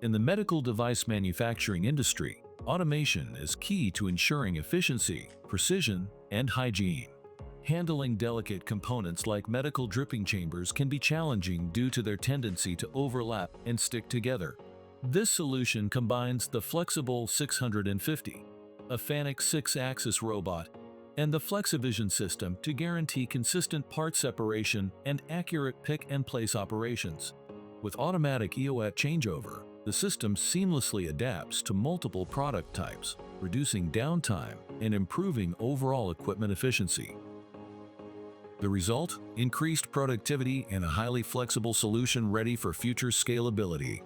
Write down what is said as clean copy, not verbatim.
In the medical device manufacturing industry, automation is key to ensuring efficiency, precision, and hygiene. Handling delicate components like medical dripping chambers can be challenging due to their tendency to overlap and stick together. This solution combines the FlexiBowl 650, a FANUC 6-axis robot, and the FlexiVision system to guarantee consistent part separation and accurate pick-and-place operations. With automatic EOAT changeover, the system seamlessly adapts to multiple product types, reducing downtime and improving overall equipment efficiency. The result? Increased productivity and a highly flexible solution ready for future scalability.